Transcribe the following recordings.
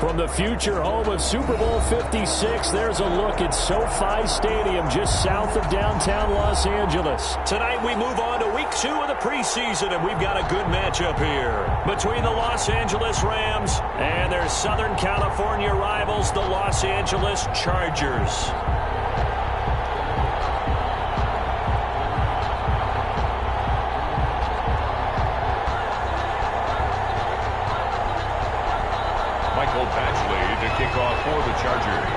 From the future home of Super Bowl 56, there's a look at SoFi Stadium just south of downtown Los Angeles. Tonight we move on to week 2 of the preseason, and we've got a good matchup here between the Los Angeles Rams and their Southern California rivals, the Los Angeles Chargers. Kick off for the Chargers.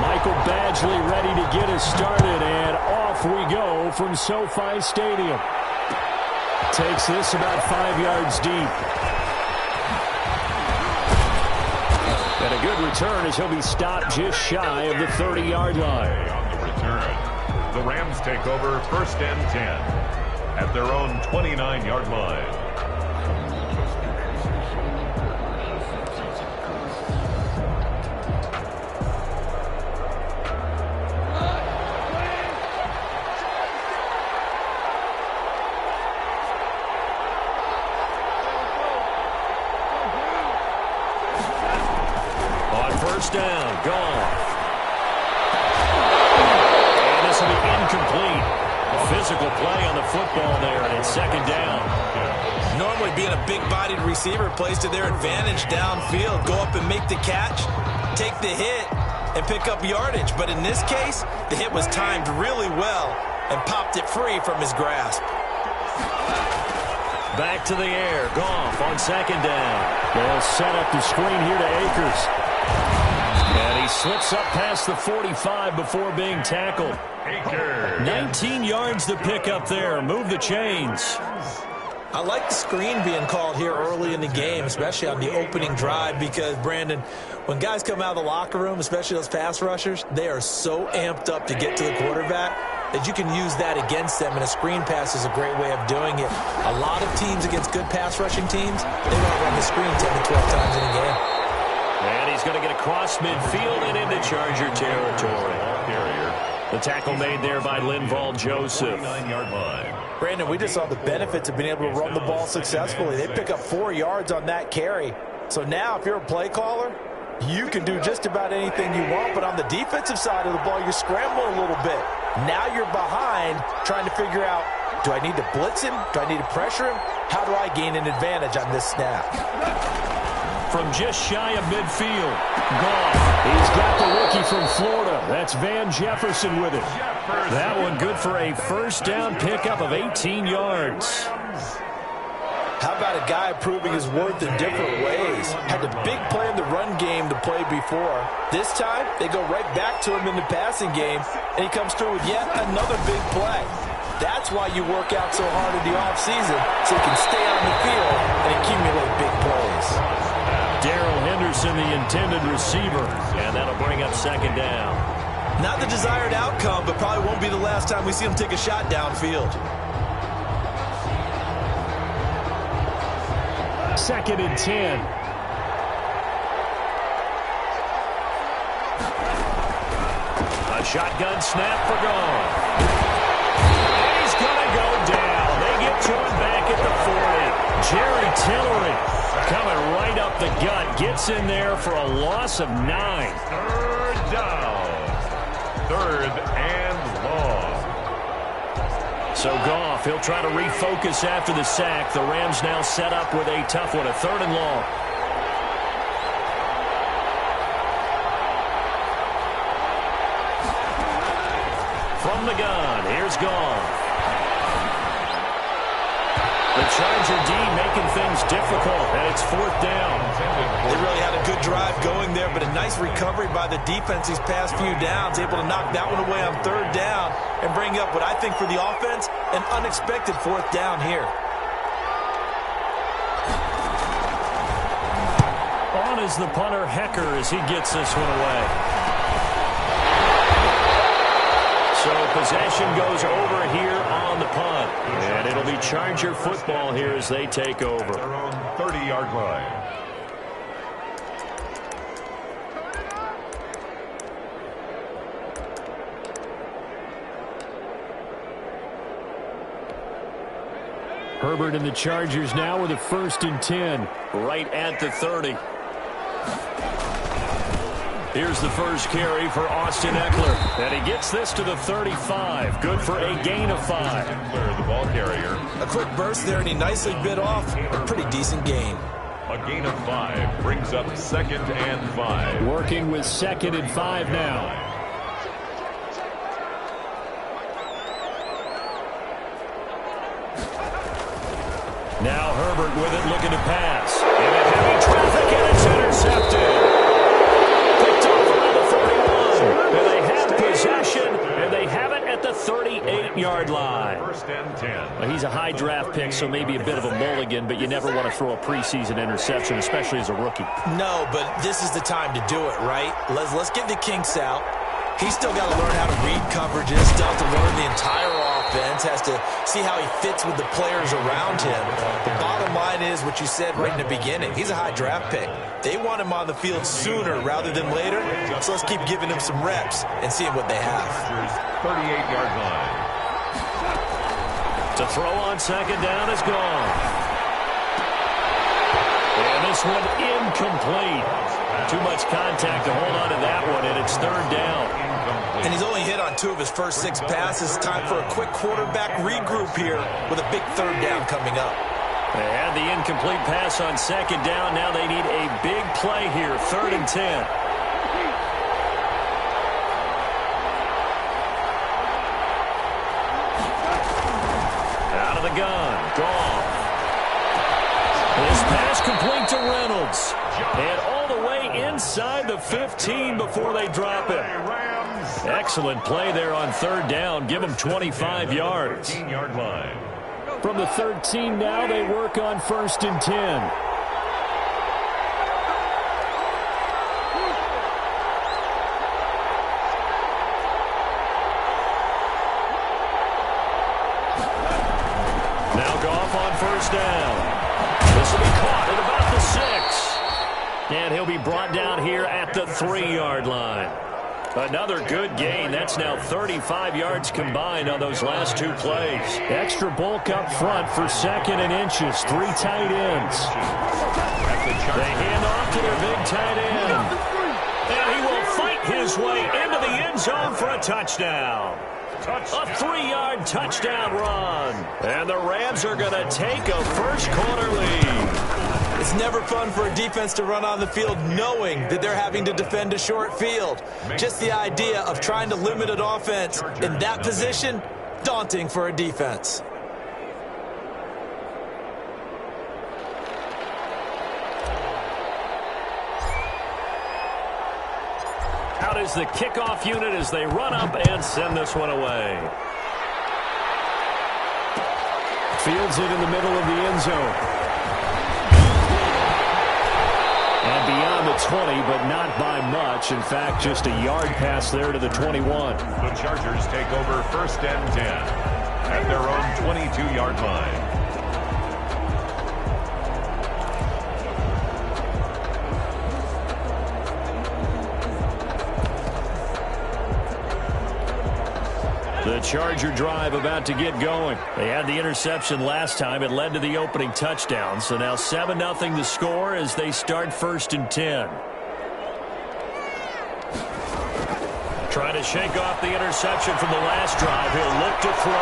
Michael Badgley ready to get us started, and off we go from SoFi Stadium. Takes this about 5 yards deep. And a good return as he'll be stopped just shy of the 30-yard line. On the return, the Rams take over 1st and 10. At their own 29-yard line. On 1st down, Goff. And this will be incomplete. Physical play on the football there, and it's 2nd down. Normally being a big-bodied receiver plays to their advantage downfield. Go up and make the catch, take the hit, and pick up yardage. But in this case, the hit was timed really well and popped it free from his grasp. Back to the air. Goff on 2nd down. They'll set up the screen here to Akers. And he slips up past the 45 before being tackled. 19 yards to pick up there. Move the chains. I like the screen being called here early in the game, especially on the opening drive, because, Brandon, when guys come out of the locker room, especially those pass rushers, they are so amped up to get to the quarterback that you can use that against them, and a screen pass is a great way of doing it. A lot of teams against good pass rushing teams, they don't run the screen 10 to 12 times in a game. And he's going to get across midfield and into Charger territory. The tackle made there by Linval Joseph. 9-yard line. Brandon, we just saw the benefits of being able to run the ball successfully. They pick up 4 yards on that carry. So now if you're a play caller, you can do just about anything you want. But on the defensive side of the ball, you're scrambling a little bit. Now you're behind trying to figure out, do I need to blitz him? Do I need to pressure him? How do I gain an advantage on this snap? From just shy of midfield, Goff. He's got the rookie from Florida. That's Van Jefferson with it. That one good for a 1st down pickup of 18 yards. How about a guy proving his worth in different ways? Had the big play in the run game to play before. This time, they go right back to him in the passing game, and he comes through with yet another big play. That's why you work out so hard in the offseason, so you can stay on the field and accumulate big plays. Darrell Henderson, the intended receiver, and that'll bring up 2nd down. Not the desired outcome, but probably won't be the last time we see him take a shot downfield. 2nd and 10. A shotgun snap for Goff. He's going to go down. They get to him back at the 40. Jerry Tillery coming right up the gut. Gets in there for a loss of 9. 3rd down. 3rd and long. So Goff, he'll try to refocus after the sack. The Rams now set up with a tough one, a 3rd and long. From the gun, here's Goff. The Charger D making things difficult, and it's 4th down. They really had a good drive going there, but a nice recovery by the defense these past few downs, able to knock that one away on 3rd down and bring up what I think for the offense, an unexpected 4th down here. On is the punter, Hecker, as he gets this one away. So possession goes over here on the punt. And it'll be Charger football here as they take over. Their own 30-yard line. Herbert and the Chargers now with a 1st and 10. Right at the 30. Here's the first carry for Austin Eckler. And he gets this to the 35. Good for a gain of 5. Eckler, the ball carrier. A quick burst there, and he nicely bit off a pretty decent gain. A gain of 5 brings up 2nd and 5. Working with 2nd and 5 now. Now Herbert with it, looking to pass. And heavy traffic, and it's intercepted. Picked off around the 41. And they have possession, and they have it at the 38-yard line. 1st and 10. Well, he's a high draft pick, so maybe a bit of a mulligan, but you never want to throw a preseason interception, especially as a rookie. No, but this is the time to do it, right? Let's get the kinks out. He's still got to learn how to read coverages, still have to learn the entire offense, has to see how he fits with the players around him. The bottom line is what you said right in the beginning. He's a high draft pick. They want him on the field sooner rather than later, so let's keep giving him some reps and seeing what they have. 38-yard line. To throw on 2nd down is gone. And this one incomplete. Too much contact to hold on to that one, and it's 3rd down. And he's only hit on 2 of his first 6 passes. Time for a quick quarterback regroup here with a big 3rd down coming up. They had the incomplete pass on 2nd down. Now they need a big play here, 3rd and 10. Out of the gun, Goff. This pass complete to Reynolds. And all the way inside the 15 before they drop it. Excellent play there on 3rd down. Give them 25 yards. 13-yard line. From the 13 now, they work on 1st and 10. Now Goff on 1st down. This will be caught at about the 6. And he'll be brought down here at the 3-yard line. Another good gain. That's now 35 yards combined on those last 2 plays. Extra bulk up front for 2nd and inches. 3 tight ends. They hand off to their big tight end. And he will fight his way into the end zone for a touchdown. A 3-yard touchdown run. And the Rams are going to take a first-quarter lead. It's never fun for a defense to run on the field knowing that they're having to defend a short field. Just the idea of trying to limit an offense in that position, daunting for a defense. Out is the kickoff unit as they run up and send this one away. Fields it in the middle of the end zone. And beyond the 20, but not by much. In fact, just a yard pass there to the 21. The Chargers take over 1st and 10 at their own 22-yard line. The Charger drive about to get going. They had the interception last time. It led to the opening touchdown. So now 7-0 the score as they start 1st and 10. Trying to shake off the interception from the last drive. He'll look to throw.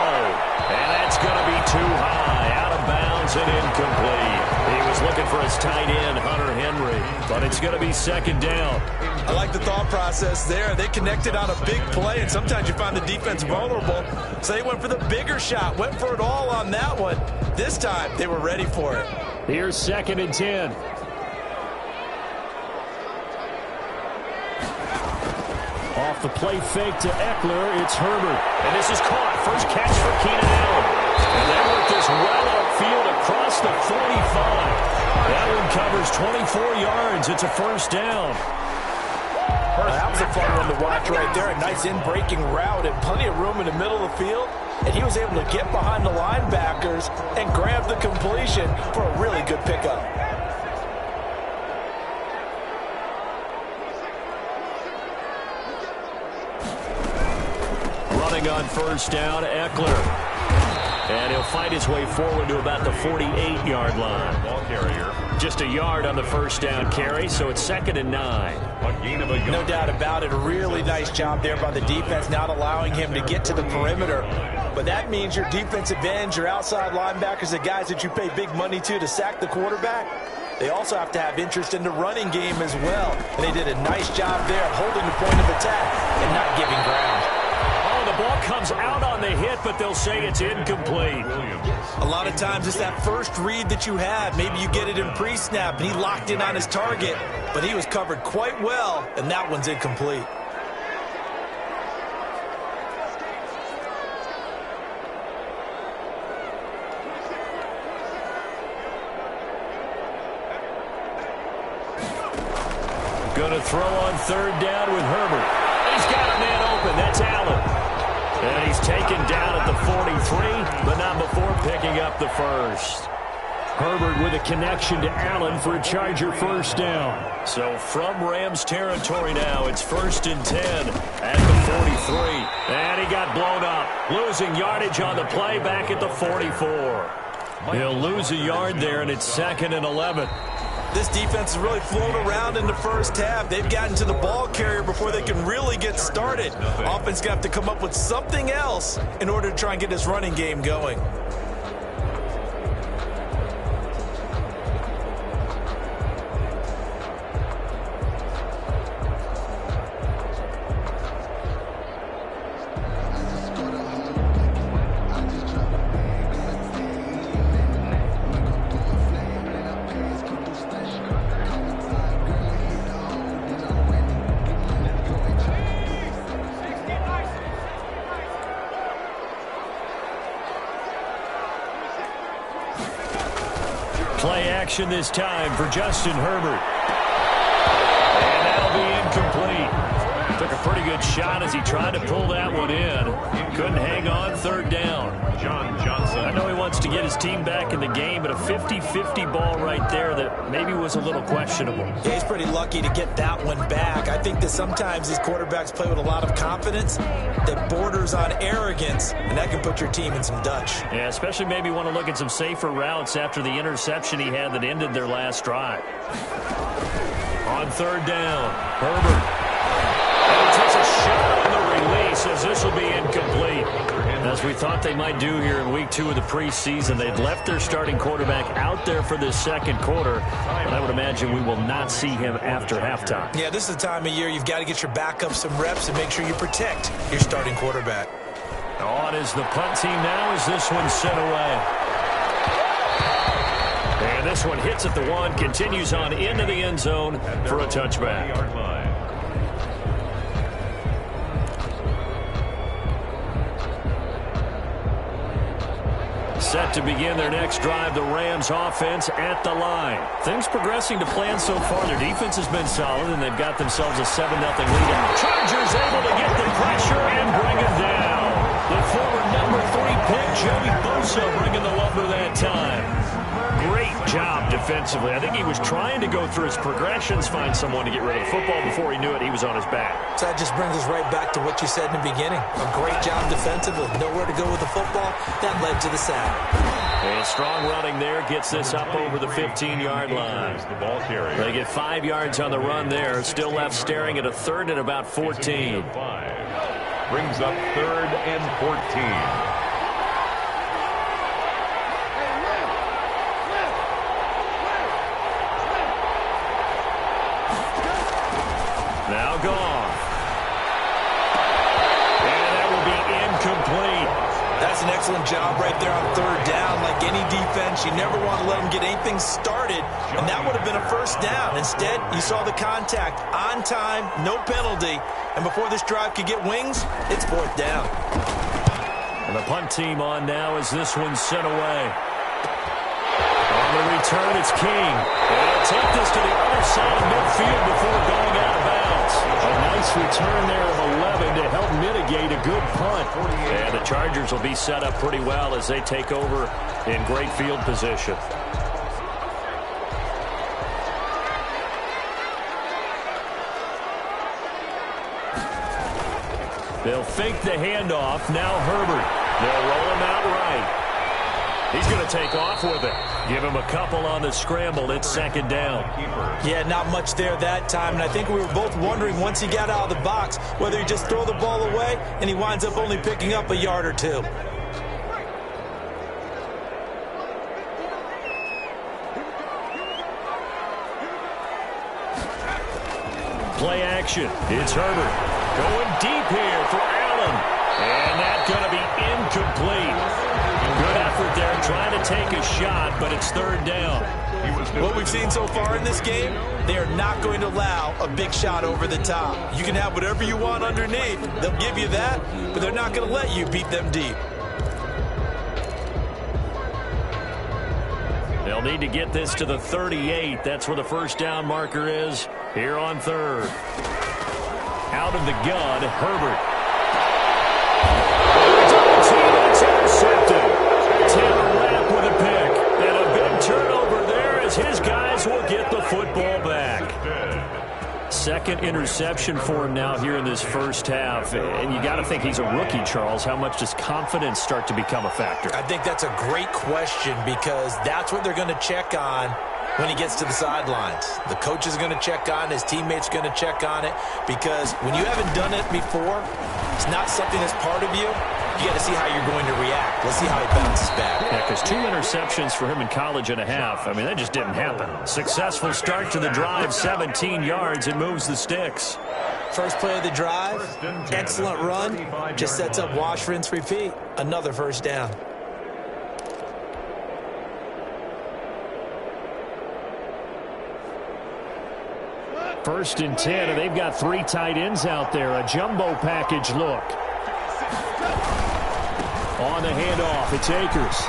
And that's going to be too high. Out of bounds and incomplete. He was looking for his tight end, Hunter Henry. But it's going to be 2nd down. I like the thought process there. They connected on a big play, and sometimes you find the defense vulnerable. So they went for the bigger shot, went for it all on that one. This time, they were ready for it. Here's 2nd and 10. Off the play fake to Eckler, it's Herbert. And this is caught. First catch for Keenan Allen. And they work this well upfield across the 45. That one covers 24 yards. It's a 1st down. That was a fun one to watch right there. A nice in-breaking route and plenty of room in the middle of the field. And he was able to get behind the linebackers and grab the completion for a really good pickup. Running on 1st down, Eckler. And he'll fight his way forward to about the 48-yard line. Ball carrier. Just a yard on the first down carry, so it's 2nd and 9. A gain of a yard. No doubt about it. A really nice job there by the defense, not allowing him to get to the perimeter. But that means your defensive ends, your outside linebackers, the guys that you pay big money to sack the quarterback, they also have to have interest in the running game as well. And they did a nice job there of holding the point of attack and not giving ground. Oh, the ball comes out on the hit, but they'll say it's incomplete. A lot of times it's that first read that you have. Maybe you get it in pre-snap, and he locked in on his target, but he was covered quite well, and that one's incomplete. Going to throw on 3rd down with Herbert. He's got a man open. That's Allen. And he's taken down at the 43, but not before picking up the first. Herbert with a connection to Allen for a Charger first down. So from Rams territory now, it's 1st and 10 at the 43. And he got blown up, losing yardage on the play back at the 44. He'll lose a yard there, and it's 2nd and 11. This defense has really flown around in the first half. They've gotten to the ball carrier before they can really get started. Offense going to have to come up with something else in order to try and get this running game going. Play action this time for Justin Herbert. And that'll be incomplete. Took a pretty good shot as he tried to pull that one in. Couldn't hang on, 3rd down. John Johnson. I know he wants to get his team back in the game, but a 50-50 ball right there that maybe was a little questionable. Yeah, he's pretty lucky to get that one back. I think that sometimes these quarterbacks play with a lot of confidence that borders on arrogance, and that can put your team in some Dutch. Yeah, especially maybe want to look at some safer routes after the interception he had that ended their last drive. On 3rd down, Herbert. And he takes a shot on the release as this will be incomplete. As we thought they might do here in week 2 of the preseason, they'd left their starting quarterback out there for this 2nd quarter, but I would imagine we will not see him after halftime. Yeah, this is the time of year you've got to get your backup some reps and make sure you protect your starting quarterback. On is the punt team now as this one's sent away. And this one hits at the 1, continues on into the end zone for a touchback. Set to begin their next drive, the Rams offense at the line. Things progressing to plan so far. Their defense has been solid, and they've got themselves a 7-0 lead. Chargers able to get the pressure and bring it down. The former number 3 pick, Joey Bosa, bringing the lumber that time. Great job defensively. I think he was trying to go through his progressions, find someone to get rid of the football. Before he knew it, he was on his back. So that just brings us right back to what you said in the beginning. A great job defensively. Nowhere to go with the football. That led to the sack. And strong running there gets this up over the 15-yard line. The ball carrier. They get 5 yards on the run there. Still left staring at a 3rd and about 14. Brings up 3rd and 14. Now gone. And that will be incomplete. That's an excellent job right there on 3rd down. Like any defense, you never want to let them get anything started, and that would have been a first down. Instead, you saw the contact on time, no penalty, and before this drive could get wings, it's 4th down. And the punt team on now as this one's sent away. On the return, it's King. And he'll take this to the other side of midfield before going out of bounds. A nice return there of 11 to help mitigate a good punt. And the Chargers will be set up pretty well as they take over in great field position. They'll fake the handoff. Now Herbert. They'll roll him out right. He's going to take off with it. Give him a couple on the scramble. It's second down. Yeah, not much there that time. And I think we were both wondering once he got out of the box whether he just throw the ball away and he winds up only picking up a yard or two. Play action. It's Herbert. Going deep here for Allen. And that's going to be incomplete. Good effort there trying to take a shot, but it's third down. What we've seen so far in this game, they are not going to allow a big shot over the top. You can have whatever you want underneath. They'll give you that, but they're not going to let you beat them deep. They'll need to get this to the 38. That's where the first down marker is here on third. Out of the gun, Herbert. It's intercepted. Taylor Rapp with a pick. And a big turnover there as his guys will get the football back. Second interception for him now here in this first half. And you got to think he's a rookie, Charles. How much does confidence start to become a factor? I think that's a great question because that's what they're going to check on when he gets to the sidelines. The coach is going to check on it. His teammates are going to check on it because when you haven't done it before, it's not something that's part of you. You got to see how you're going to react. Let's see how he bounces back. Yeah, because 2 interceptions for him in college and a half. I mean, that just didn't happen. Successful start to the drive, 17 yards. It moves the sticks. First play of the drive, excellent run. Just sets up wash, rinse, repeat. Another first down. First and 10, and they've got 3 tight ends out there. A jumbo package look. On the handoff, it's Akers.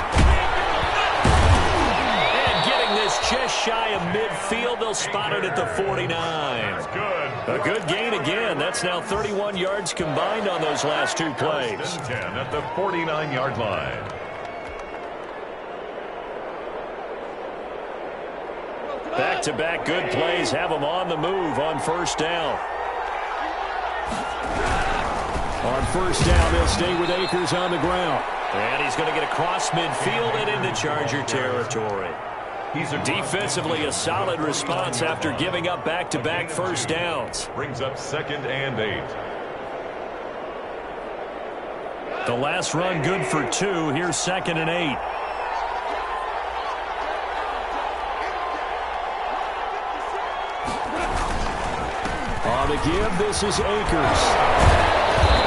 And getting this just shy of midfield, they'll spot it at the 49. A good gain again. That's now 31 yards combined on those last 2 plays. 10 at the 49-yard line. Back-to-back good plays have them on the move on first down. On first down, they'll stay with Akers on the ground. And he's going to get across midfield and into Charger territory. Defensively, a solid response after giving up back-to-back first downs. Brings up 2nd and 8. The last run good for 2. Here's 2nd and 8. On the give, this is Akers.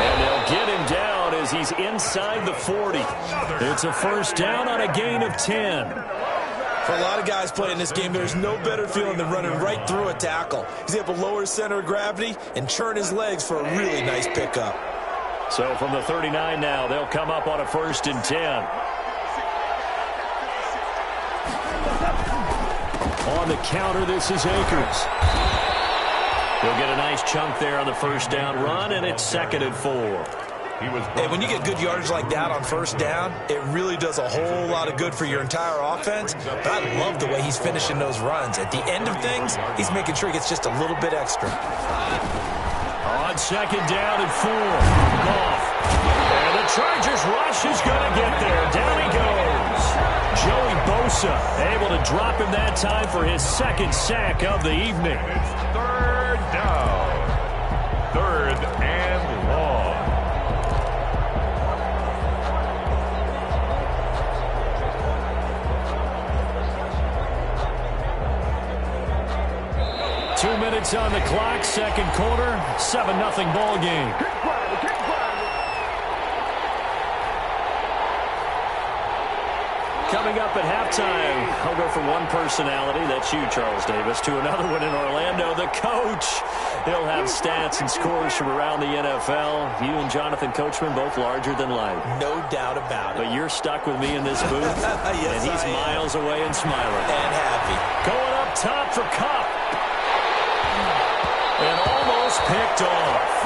And they'll get him down as he's inside the 40. It's a first down on a gain of 10. For a lot of guys playing this game, there's no better feeling than running right through a tackle. He's able to lower his center of gravity and churn his legs for a really nice pickup. So from the 39 now, they'll come up on a 1st and 10. On the counter, this is Akers. He'll get a nice chunk there on the first down run, and it's 2nd and 4. Hey, when you get good yardage like that on first down, it really does a whole lot of good for your entire offense. But I love the way he's finishing those runs. At the end of things, he's making sure he gets just a little bit extra. On 2nd down and 4. Off. And the Chargers rush is going to get there. Down he goes. Joey Bosa able to drop him that time for his 2nd sack of the evening. It's 3rd down. 3rd and long. Two minutes on the clock, second quarter, 7-0 ball game. Coming up at halftime, I'll go from one personality, that's you, Charles Davis, to another one in Orlando, the coach. He'll have stats and scores from around the NFL. You and Jonathan Coachman, both larger than life. No doubt about it. But you're stuck with me in this booth, Yes, and he's miles away and smiling. And happy. Going up top for Kupp. And almost picked off.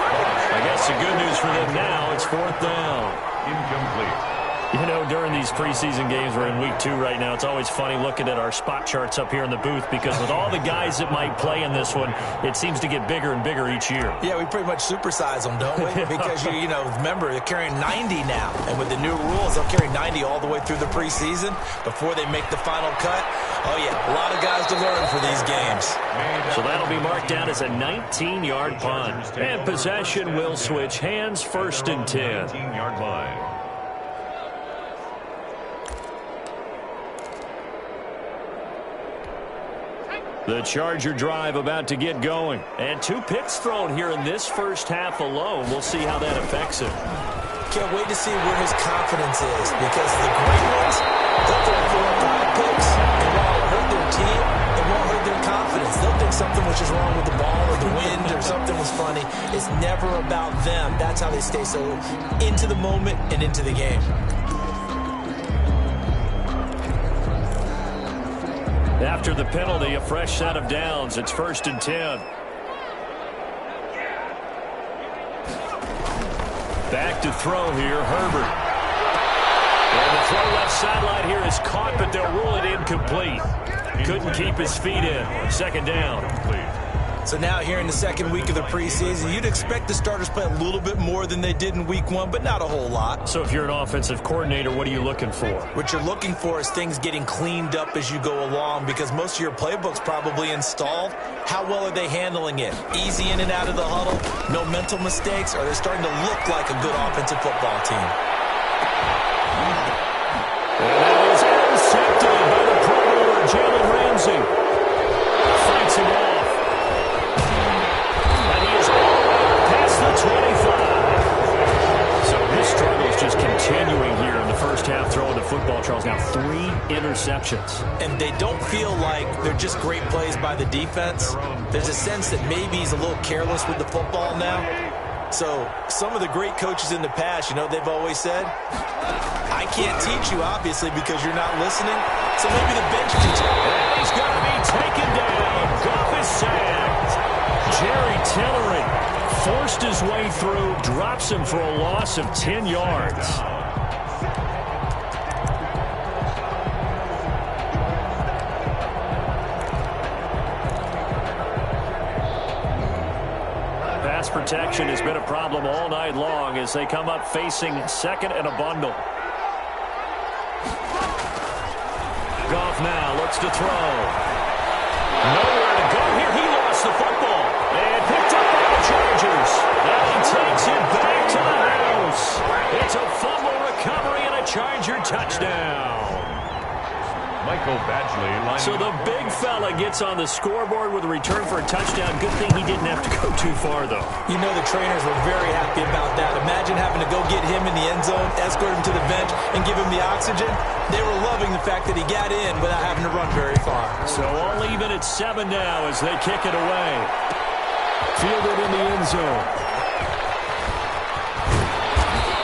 I guess the good news for them now, it's 4th down. Incomplete. You know, during these preseason games, we're in week 2 right now, it's always funny looking at our spot charts up here in the booth because with all the guys that might play in this one, it seems to get bigger and bigger each year. Yeah, we pretty much supersize them, don't we? Because, you know, remember, they're carrying 90 now. And with the new rules, they'll carry 90 all the way through the preseason before they make the final cut. Oh, yeah, a lot of guys to learn for these games. So that'll be marked down as a 19-yard punt. And possession will switch hands, 1st and 10. 19-yard line. The Charger drive about to get going. And 2 picks thrown here in this first half alone. We'll see how that affects him. Can't wait to see where his confidence is because the great ones, they'll throw 4 or 5 picks. And while it hurt their team, it won't hurt their confidence. They'll think something was just wrong with the ball or the wind or something was funny. It's never about them. That's how they stay so into the moment and into the game. After the penalty, a fresh set of downs. It's 1st and 10. Back to throw here, Herbert. And the throw left sideline here is caught, but they'll rule it incomplete. Couldn't keep his feet in. 2nd down. So now here in the 2nd week of the preseason, you'd expect the starters play a little bit more than they did in week 1, but not a whole lot. So if you're an offensive coordinator, what are you looking for? What you're looking for is things getting cleaned up as you go along because most of your playbook's probably installed. How well are they handling it? Easy in and out of the huddle, no mental mistakes, or they're starting to look like a good offensive football team. And that is intercepted by the Pro Bowler, Jalen Ramsey. Fights him off. The 25. So his struggle is just continuing here in the first half throwing the football. Charles, now 3 interceptions. And they don't feel like they're just great plays by the defense. There's a sense that maybe he's a little careless with the football now. So some of the great coaches in the past, you know, they've always said, I can't teach you, obviously, because you're not listening. So maybe the bench teaches. And he's going to be taken down. Goff is sacked. Jerry Tillery forced his way through, drops him for a loss of 10 yards. Pass protection has been a problem all night long as they come up facing 2nd and a bundle. Goff now looks to throw. Nowhere to go here. He lost the football. And picked up by the Chargers. And he takes it back to the house. It's a fumble recovery and a Charger touchdown. Michael Badgley. So the big fella gets on the scoreboard with a return for a touchdown. Good thing he didn't have to go too far, though. You know the trainers were very happy about that. Imagine having to go get him in the end zone, escort him to the bench, and give him the oxygen. They were loving the fact that he got in without having to run very far. So all even at 7 now as they kick it away. Fielded in the end zone.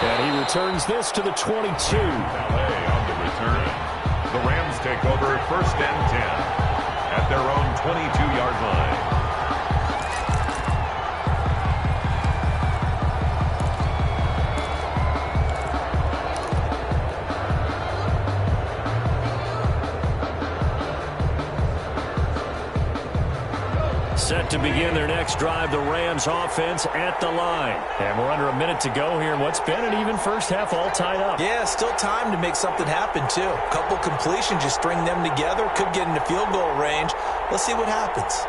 And he returns this to the 22. On the return. The Rams take over 1st and 10 at their own 22-yard line. Set to begin their next drive, the Rams offense at the line. And we're under a minute to go here in what's been an even first half all tied up. Yeah, still time to make something happen, too. A couple completions, just string them together. Could get into field goal range. Let's see what happens.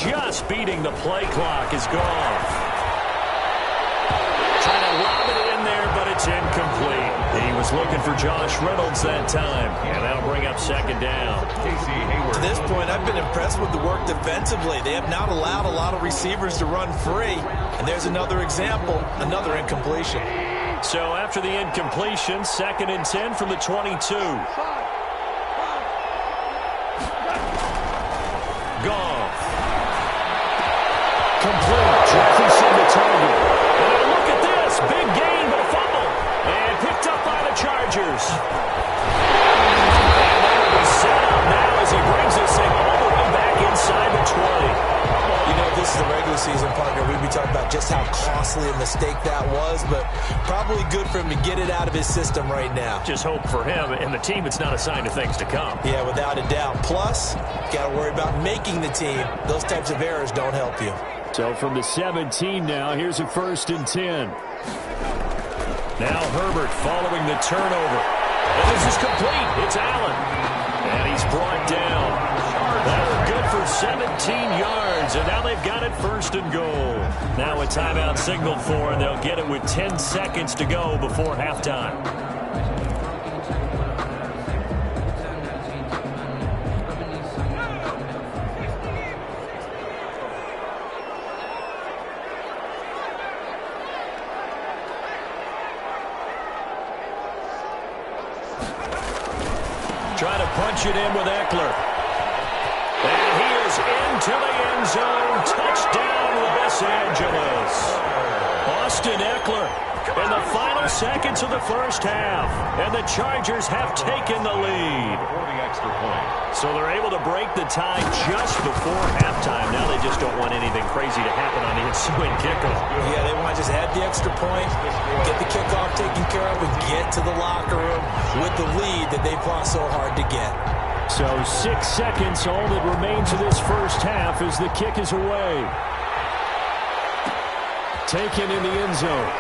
Just beating the play clock is gone. Lob it in there, but it's incomplete. He was looking for Josh Reynolds that time, and that'll bring up 2nd down. To this point, I've been impressed with the work defensively. They have not allowed a lot of receivers to run free, and there's another example, another incompletion. So after the incompletion, 2nd and 10 from the 22. Goff. Complete. Jefferson to target. And look at this. Big gain, but a fumble. And picked up by the Chargers. And that will be how costly a mistake that was, but probably good for him to get it out of his system right now. Just hope for him and the team it's not a sign of things to come. Yeah, without a doubt. Plus, got to worry about making the team. Those types of errors don't help you. So from the 17 now, here's a 1st and 10. Now Herbert following the turnover. And this is complete. It's Allen. And he's brought down. That was good for 17 yards. And now they've got it 1st and goal. Now a timeout signaled for, and they'll get it with 10 seconds to go before halftime. Trying to punch it in with Eckler. And he is into the end zone. Touchdown, Los Angeles. Austin Eckler in the final seconds of the first half. And the Chargers have taken the lead. For the extra point. So they're able to break the tie just before halftime. Now they just don't want anything crazy to happen on the ensuing kickoff. Yeah, they want to just add the extra point, get the kickoff taken care of, and get to the locker room with the lead that they fought so hard to get. So 6 seconds, all that remains of this first half as the kick is away. Taken in the end zone.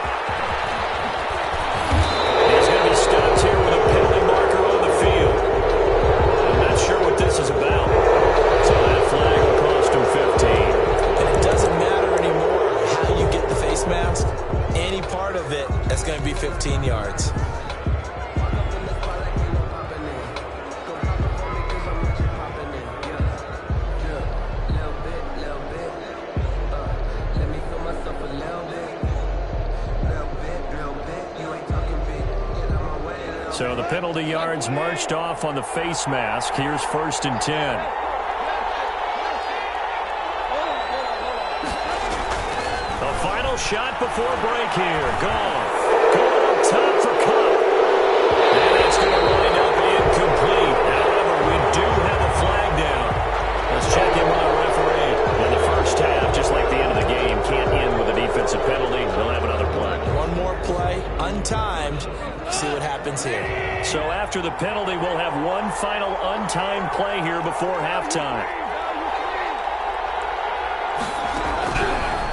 He's going to be stopped here with a penalty marker on the field. I'm not sure what this is about. So that flag will cost him 15. And it doesn't matter anymore how you get the face mask. Any part of it, that's going to be 15 yards. So the penalty yards marched off on the face mask. Here's 1st and 10. The final shot before break here. Goff going up top for Cup. And it's going to wind up incomplete. However, we do have a flag down. Let's check in with our referee. In the first half, just like the end of the game, can't end with a defensive penalty. They'll have another play. One more play, untimed. See what happens here. So after the penalty, we'll have one final untimed play here before halftime.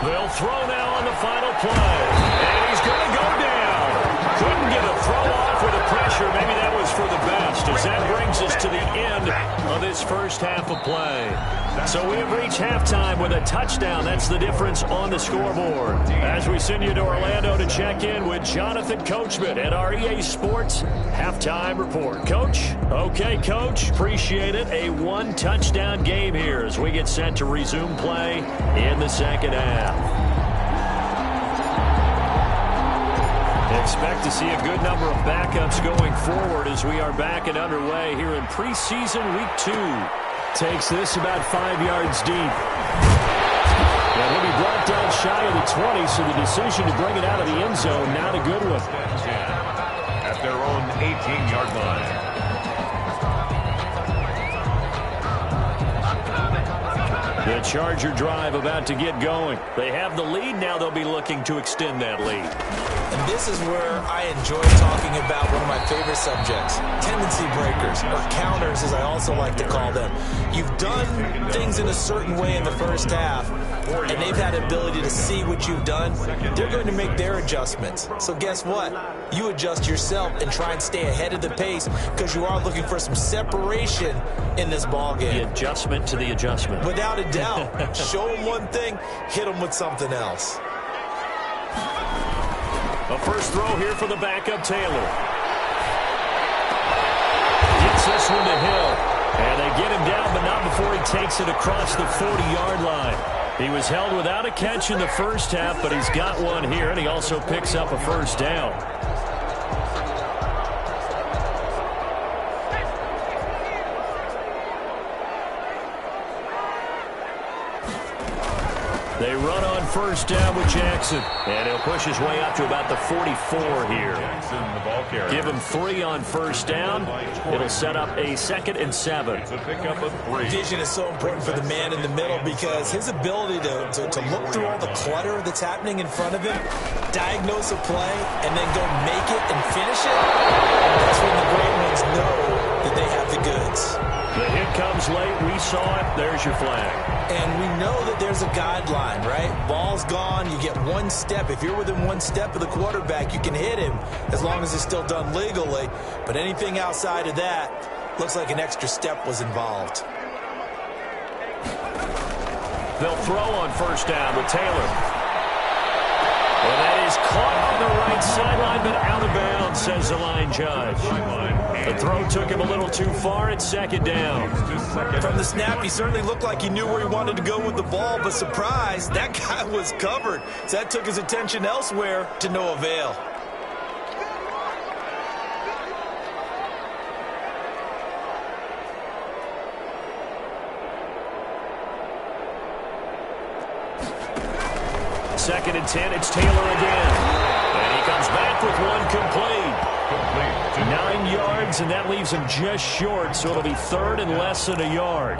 They'll throw now on the final play. And he's going to go down. Couldn't get a throw off with the pressure. Maybe that was for the best, as that brings us to the end of this first half of play. So we have reached halftime with a touchdown. That's the difference on the scoreboard. As we send you to Orlando to check in with Jonathan Coachman at our EA Sports Halftime Report. Coach? Okay, Coach. Appreciate it. A one-touchdown game here as we get set to resume play in the second half. Expect to see a good number of backups going forward as we are back and underway here in preseason week 2. Takes this about 5 yards deep. And he'll be brought down shy of the 20, so the decision to bring it out of the end zone, not a good one. At their own 18-yard line. The Charger drive about to get going. They have the lead now. They'll be looking to extend that lead. And this is where I enjoy talking about one of my favorite subjects, tendency breakers, or counters as I also like to call them. You've done things in a certain way in the first half, and they've had the ability to see what you've done. They're going to make their adjustments. So guess what? You adjust yourself and try and stay ahead of the pace because you are looking for some separation in this ball game. The adjustment to the adjustment. Without a doubt. Show them one thing, hit them with something else. A first throw here for the backup, Taylor. Gets this one to Hill. And they get him down, but not before he takes it across the 40-yard line. He was held without a catch in the first half, but he's got one here, and he also picks up a first down. They run on first down with Jackson. And he'll push his way up to about the 44 here. Jackson, the ball carrier. Give him 3 on first down. It'll set up a 2nd and 7. It's a pickup of 3. Vision is so important for the man in the middle because his ability to look through all the clutter that's happening in front of him, diagnose a play, and then go make it and finish it, that's when the great ones know that they have the goods. The hit comes late. We saw it. There's your flag. And we know that there's a guideline, right? Ball's gone. You get 1 step. If you're within 1 step of the quarterback, you can hit him as long as it's still done legally. But anything outside of that, looks like an extra step was involved. They'll throw on first down with Taylor. And that is caught on the right sideline, but out of bounds, says the line judge. The throw took him a little too far. It's 2nd down. From the snap, he certainly looked like he knew where he wanted to go with the ball, but surprise, that guy was covered. So that took his attention elsewhere to no avail. Second and 10, it's Taylor again. And he comes back with 1 complete. 9 yards, and that leaves him just short, so it'll be 3rd and less than a yard.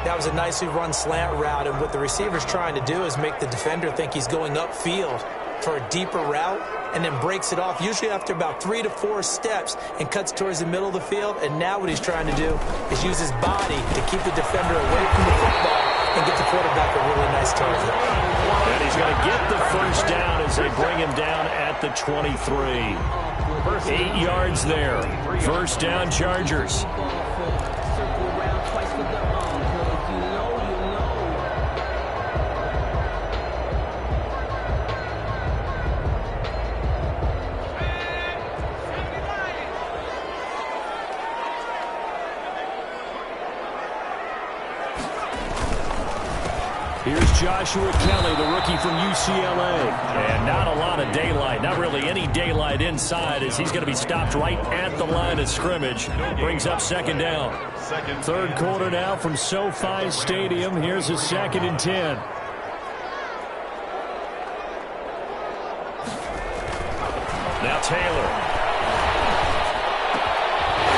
That was a nicely run slant route, and what the receiver's trying to do is make the defender think he's going upfield for a deeper route, and then breaks it off, usually after about 3 to 4 steps, and cuts towards the middle of the field. And now what he's trying to do is use his body to keep the defender away from the football and get the quarterback a really nice target. And he's going to get the first down as they bring him down at the 23. 8 yards there. First down, Chargers. Here's Joshua Kelly, the rookie from UCLA. And not a lot of daylight, not really any daylight inside, as he's going to be stopped right at the line of scrimmage. Brings up 2nd down. 3rd quarter now from SoFi Stadium. Here's a 2nd and 10. Now Taylor.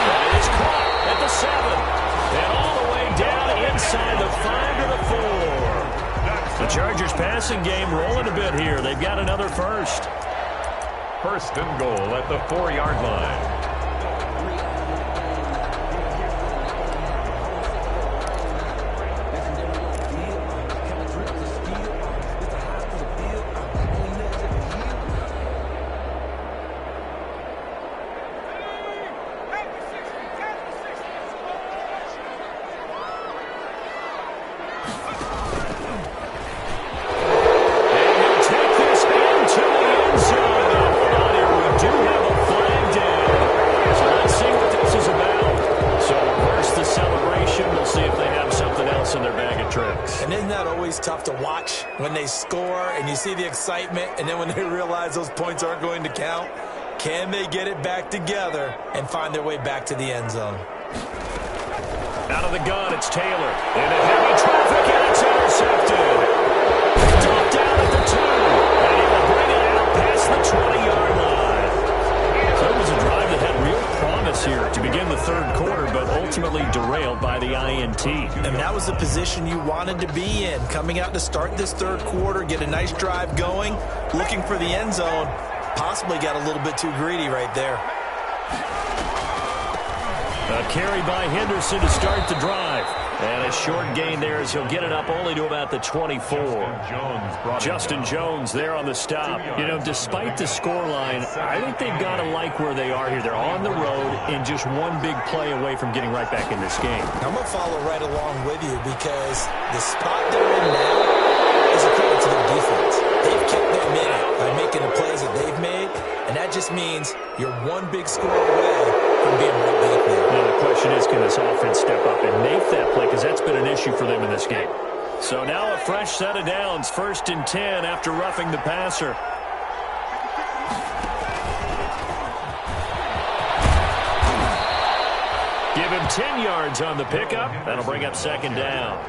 That is caught at the 7. And all the way down inside the 5 to the 4. The Chargers passing game rolling a bit here. They've got another first. 1st and goal at the 4-yard line. Tough to watch when they score and you see the excitement, and then when they realize those points aren't going to count, can they get it back together and find their way back to the end zone? Out of the gun, it's Taylor. Into heavy traffic, and it's intercepted. Dropped down at the 2, and he will bring it out past the 20-yard line. So it was a drive that had real promise here to begin the 3rd quarter, but ultimately derailed by the INT. And that was the position you wanted to be in, coming out to start this 3rd quarter, get a nice drive going, looking for the end zone. Possibly got a little bit too greedy right there. A carry by Henderson to start the drive. And a short gain there as he'll get it up only to about the 24. Justin Jones there on the stop. You know, despite the scoreline, I think they've got to like where they are here. They're on the road and just one big play away from getting right back in this game. I'm going to follow right along with you because the spot they're in now is a credit to their defense. They've kept them in it by making the plays that they've made, and that just means you're one big score away from being right back there. Now the question is, can this offense step up and make that play, because that's been an issue for them in this game. So now a fresh set of downs, 1st and 10 after roughing the passer. Give him 10 yards on the pickup. That'll bring up 2nd down.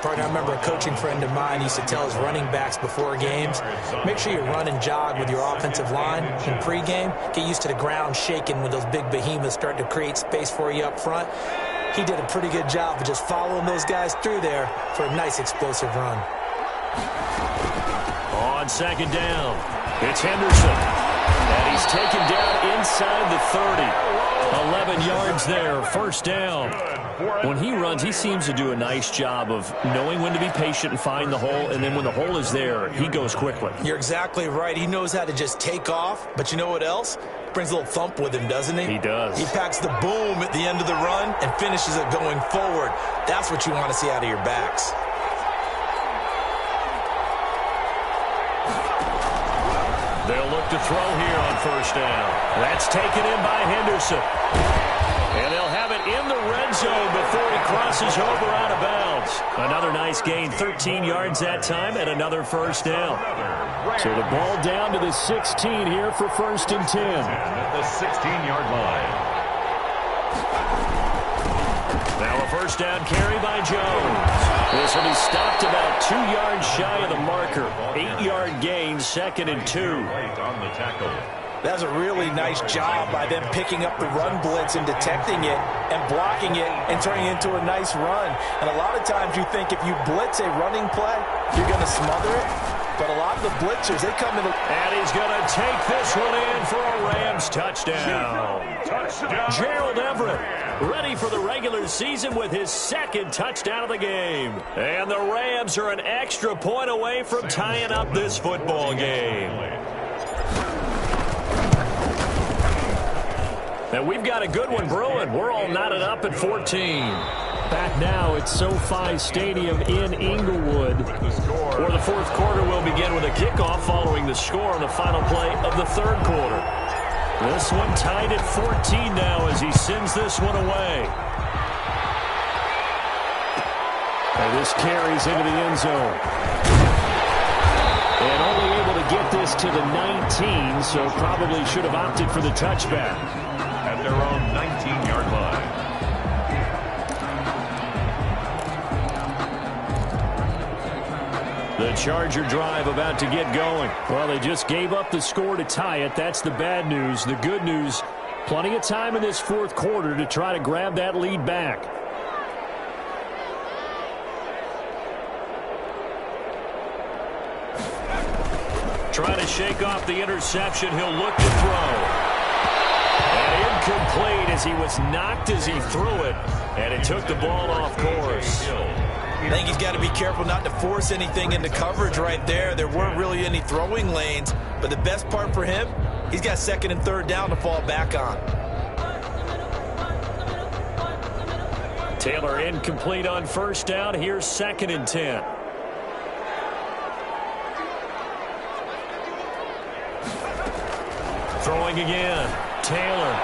Partner, I remember a coaching friend of mine used to tell his running backs before games, make sure you run and jog with your offensive line in pregame. Get used to the ground shaking when those big behemoths start to create space for you up front. He did a pretty good job of just following those guys through there for a nice explosive run. On second down, it's Henderson. And he's taken down inside the 30. 11 yards there, first down. When he runs, he seems to do a nice job of knowing when to be patient and find the hole, and then when the hole is there, he goes quickly. You're exactly right. He knows how to just take off, but you know what else? Brings a little thump with him, doesn't he? He does. He packs the boom at the end of the run and finishes it going forward. That's what you want to see out of your backs. They'll look to throw here on first down. That's taken in by Henderson. And they'll have it in the red zone before he crosses over out of bounds. Another nice gain, 13 yards that time, and another first down. So the ball down to the 16 here for first and 10. At the 16-yard line. Now a first down carry by Jones. This will be stopped about 2 yards shy of the marker. 8-yard gain, second and 2. Right on the tackle. That's a really nice job by them picking up the run blitz and detecting it and blocking it and turning it into a nice run. And a lot of times you think if you blitz a running play, you're going to smother it. But a lot of the blitzers, they come in. And he's going to take this one in for a Rams touchdown. Gerald Everett ready for the regular season with his second touchdown of the game. And the Rams are an extra point away from tying up this football game. And we've got a good one brewing. We're all knotted up at 14. Back now at SoFi Stadium in Inglewood, where the fourth quarter will begin with a kickoff following the score on the final play of the third quarter. This one tied at 14 now as he sends this one away. And this carries into the end zone. And only able to get this to the 19, so probably should have opted for the touchback. At their own 19-yard line. The Charger drive about to get going. Well, they just gave up the score to tie it. That's the bad news. The good news, plenty of time in this fourth quarter to try to grab that lead back. Trying to shake off the interception. He'll look to throw. And incomplete as he was knocked as he threw it. And it took the ball off course. I think he's got to be careful not to force anything into coverage right there. There weren't really any throwing lanes. But the best part for him, he's got second and third down to fall back on. Taylor incomplete on first down. Here's second and 10. Throwing again. Taylor.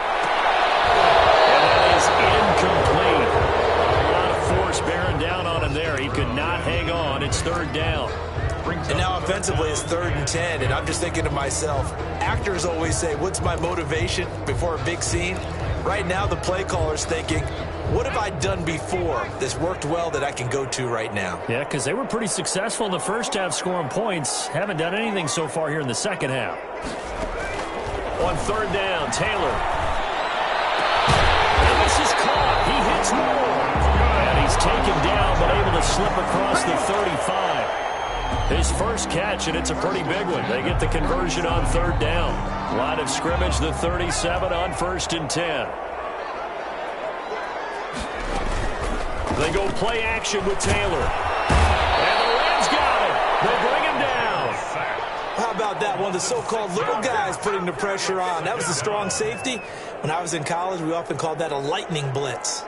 And that is incomplete. A lot of force bearing down on him there. He could not hang on. It's third down. And now offensively it's third and 10. And I'm just thinking to myself, actors always say, what's my motivation before a big scene? Right now the play caller's thinking, what have I done before that's worked well that I can go to right now? Yeah, because they were pretty successful in the first half scoring points. Haven't done anything so far here in the second half. On third down, Taylor. And this is caught. He hits more. And he's taken down, but able to slip across the 35. His first catch, and it's a pretty big one. They get the conversion on third down. Line of scrimmage, the 37 on first and 10. They go play action with Taylor. And the Rams got it. They bring him down. How about that? One of the so-called little guys putting the pressure on. That was the strong safety. When I was in college, we often called that a lightning blitz.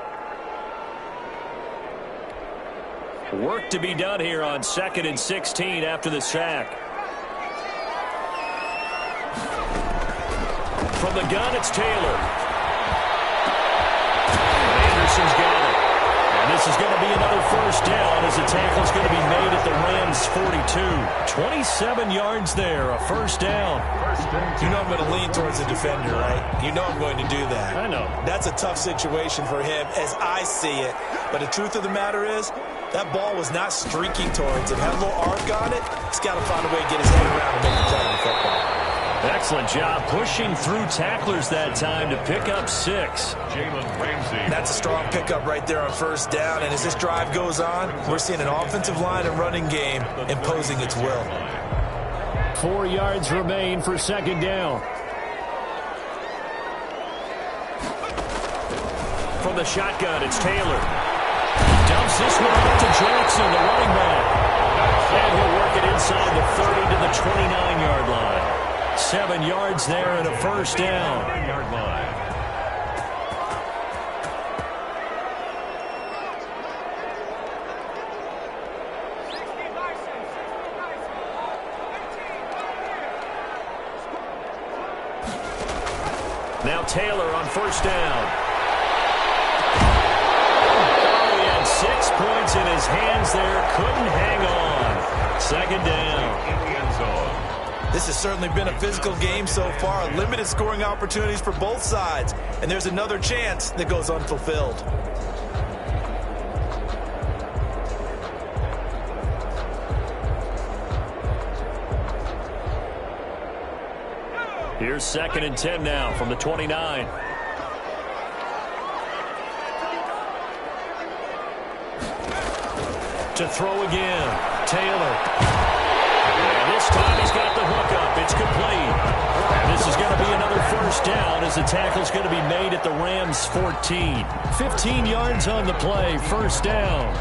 Work to be done here on second and 16 after the sack. From the gun, it's Taylor. Anderson's got it. And this is going to be enough another first down as the tackle's going to be made at the Rams' 42. 27 yards there, a first down. You know I'm going to lean towards the defender, right? You know I'm going to do that. I know. That's a tough situation for him as I see it. But the truth of the matter is, that ball was not streaking towards him. Had a little arc on it. He's got to find a way to get his head around and make the play on the football. Excellent job pushing through tacklers that time to pick up 6. That's a strong pickup right there on first down. And as this drive goes on, we're seeing an offensive line and running game imposing its will. 4 yards remain for second down. From the shotgun, it's Taylor. Dumps this one out to Jackson, the running back. And he'll work it inside the 30 to the 29-yard line. 7 yards there and a first down. Now Taylor on first down. Oh, he had 6 points in his hands there. Couldn't hang on. Second down. In the end zone. This has certainly been a physical game so far. Limited scoring opportunities for both sides. And there's another chance that goes unfulfilled. Here's 2nd and 10 now from the 29. To throw again. Taylor. And this time he's got the hook up. It's complete. And this is going to be another first down as the tackle's going to be made at the Rams' 14. 15 yards on the play. First down.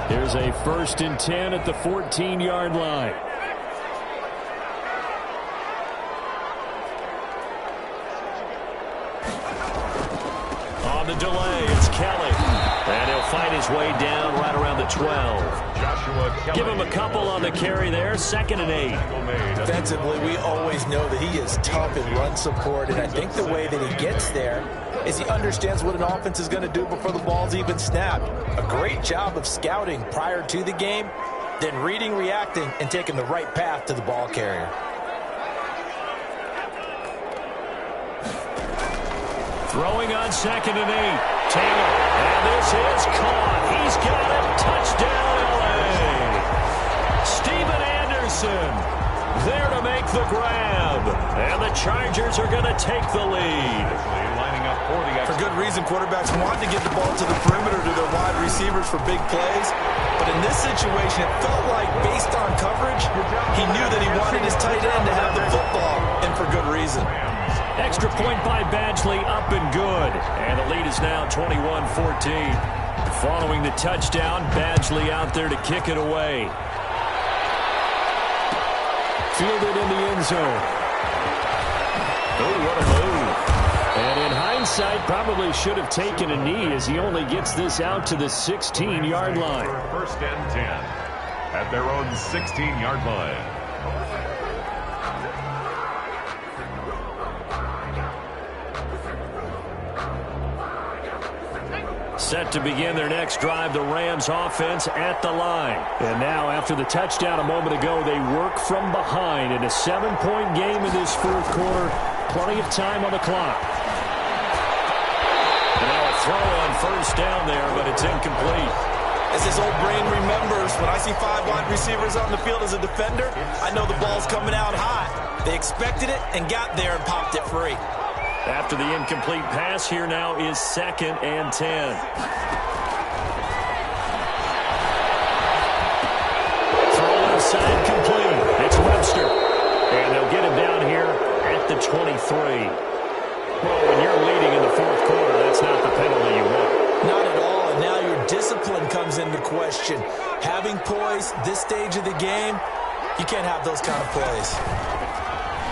Here's a 1st and 10 at the 14-yard line. On the delay, it's Kelly. And he'll fight his way down right around the 12. Give him a couple on the carry there. 2nd and 8. Defensively, we always know that he is tough in run support, and I think the way that he gets there is he understands what an offense is going to do before the ball's even snapped. A great job of scouting prior to the game, then reading, reacting, and taking the right path to the ball carrier. Throwing on 2nd and 8. Taylor. And this is caught. He's got it. Touchdown, L.A. Steven Anderson there to make the grab. And the Chargers are going to take the lead. Lining up for good reason. Quarterbacks want to get the ball to the perimeter to their wide receivers for big plays. But in this situation, it felt like based on coverage, he knew that he wanted his tight end to have the football, and for good reason. Extra point by Badgley, up and good. And the lead is now 21-14. Following the touchdown, Badgley out there to kick it away. Fielded in the end zone. Oh, what a move. And in hindsight, probably should have taken a knee as he only gets this out to the 16-yard line. 1st and 10 at their own 16-yard line. Set to begin their next drive, the Rams offense at the line. And now, after the touchdown a moment ago, they work from behind in a 7-point game in this 4th quarter. Plenty of time on the clock. And now a throw on first down there, but it's incomplete. As his old brain remembers, when I see 5 wide receivers on the field as a defender, I know the ball's coming out hot. They expected it and got there and popped it free. After the incomplete pass, here now is 2nd and 10. Throw inside, complete. It's Webster. And they'll get him down here at the 23. Well, when you're leading in the 4th quarter, that's not the penalty you want. Not at all, and now your discipline comes into question. Having poise this stage of the game, you can't have those kind of plays.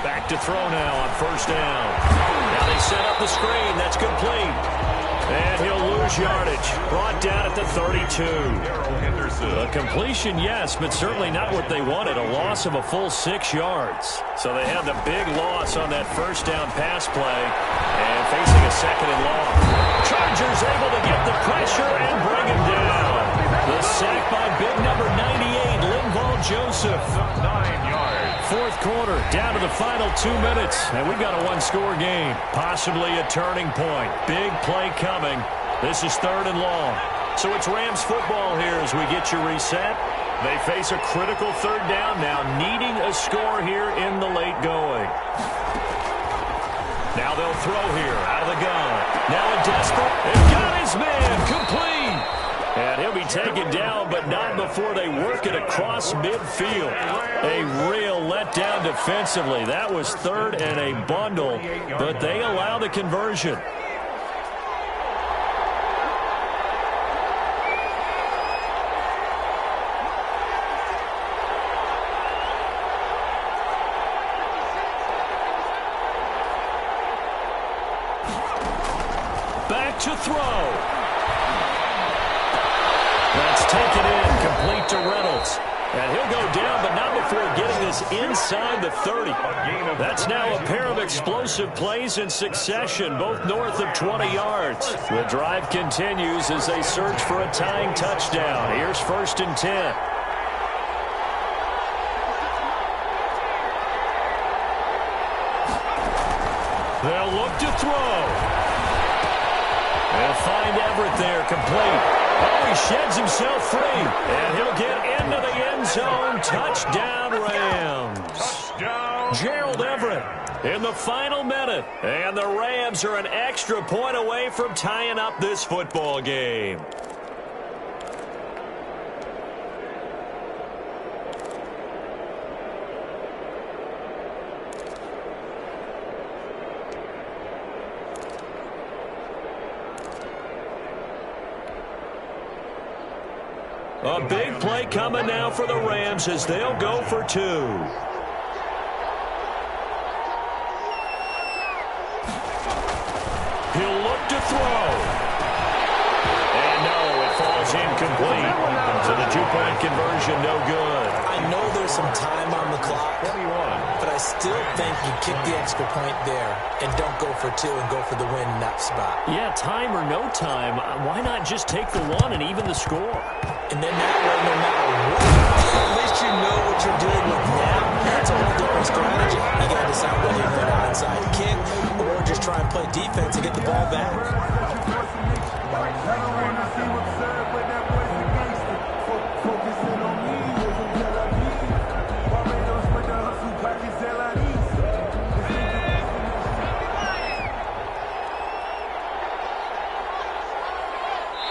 Back to throw now on first down. Now they set up the screen. That's complete. And he'll lose yardage. Brought down at the 32. A completion, yes, but certainly not what they wanted. A loss of a full 6 yards. So they have the big loss on that first down pass play. And facing a second and long. Chargers able to get the pressure and bring him down. The sack by big number 98, Linval Joseph. 9 yards. Fourth quarter, down to the final 2 minutes. And we've got a one-score game. Possibly a turning point. Big play coming. This is third and long. So it's Rams football here as we get you reset. They face a critical third down now, needing a score here in the late going. Now they'll throw here out of the gun. Now a desperate, and got his man, complete. And he'll be taken down, but not before they work it across midfield. A real letdown defensively. That was third and a bundle, but they allow the conversion. Back to throw. That's taken in, complete to Reynolds. And he'll go down, but not before getting this inside the 30. That's now a pair of explosive plays in succession, both north of 20 yards. The drive continues as they search for a tying touchdown. Here's 1st and 10. They'll look to throw. They'll find Everett there, complete. Oh, he sheds himself free. And he'll get into the end zone. Touchdown, Rams. Touchdown. Gerald Everett in the final minute. And the Rams are an extra point away from tying up this football game. A big play coming now for the Rams as they'll go for 2. He'll look to throw. And no, it falls incomplete. So the 2-point conversion no good. I know there's some time on the clock, but I still think you kick the extra point there and don't go for 2 and go for the win in that spot. Yeah, time or no time, why not just take the 1 and even the score? And then that way, no matter what, at least you know what you're dealing with now. It's a whole different strategy. You got to decide whether you're going to onside kick or just try and play defense and get the ball back.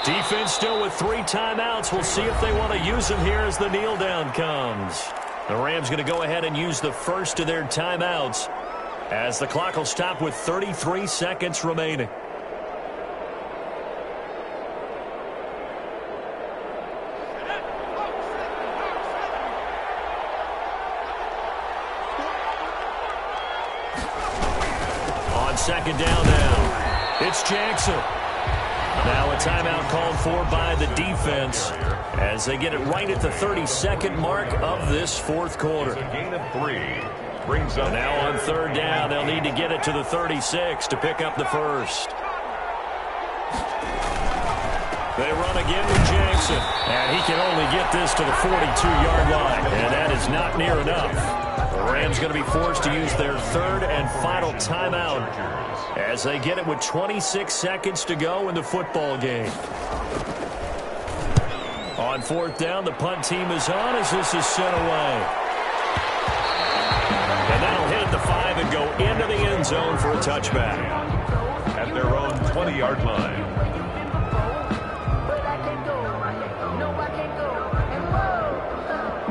Defense still with 3 timeouts. We'll see if they want to use them here as the kneel down comes. The Rams going to go ahead and use the first of their timeouts as the clock will stop with 33 seconds remaining. On second down now, it's Jackson. Now a timeout called for by the defense as they get it right at the 32nd mark of this fourth quarter. A gain of 3. Brings up. And now on third down, they'll need to get it to the 36 to pick up the first. They run again with Jackson. And he can only get this to the 42-yard line. And that is not near enough. The Rams going to be forced to use their third and final timeout as they get it with 26 seconds to go in the football game. On fourth down, the punt team is on as this is sent away. And that'll hit at the 5 and go into the end zone for a touchback. At their own 20-yard line.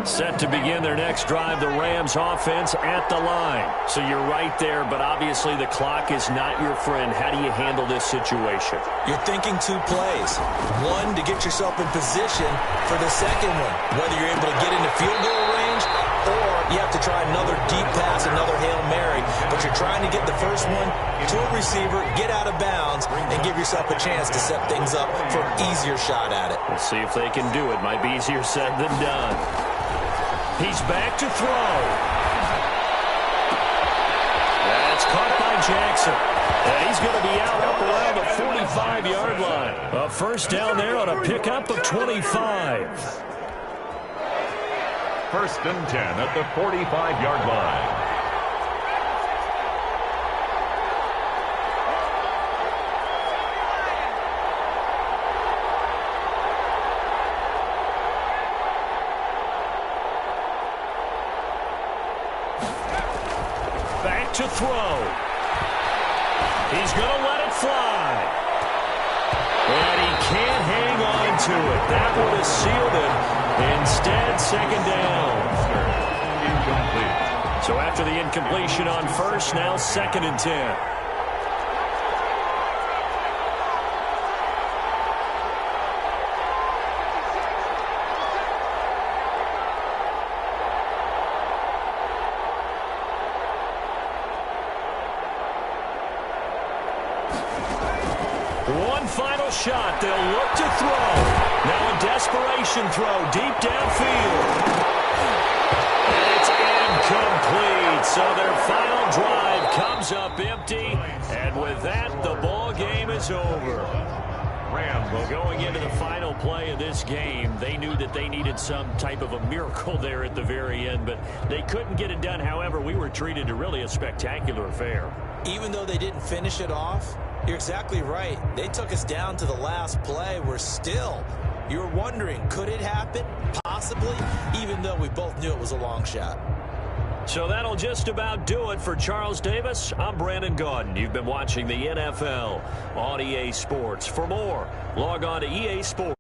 Set to begin their next drive, the Rams offense at the line. So you're right there, but obviously the clock is not your friend. How do you handle this situation? You're thinking 2 plays. 1 to get yourself in position for the second one, whether you're able to get into field goal range or you have to try another deep pass, another Hail Mary. But you're trying to get the first one to a receiver, get out of bounds, and give yourself a chance to set things up for an easier shot at it. We'll see if they can do it. Might be easier said than done. He's back to throw. That's caught by Jackson. And he's going to be out up around the 45-yard line. A first down there on a pickup of 25. First and 10 at the 45-yard line. Back to throw. He's going to let it fly. And he can't hang on to it. That would have sealed it. Instead, second down. Incomplete. So after the incompletion on first, now second and 10. One final shot. They'll look to throw. Now a desperation throw deep downfield. And it's incomplete. So their final drive comes up empty. And with that, the ball game is over. Well, going into the final play of this game, they knew that they needed some type of a miracle there at the very end, but they couldn't get it done. However, we were treated to really a spectacular affair. Even though they didn't finish it off, you're exactly right. They took us down to the last play. We're still, you're wondering, could it happen? Possibly, even though we both knew it was a long shot. So that'll just about do it for Charles Davis. I'm Brandon Gaudin. You've been watching the NFL on EA Sports. For more, log on to EA Sports.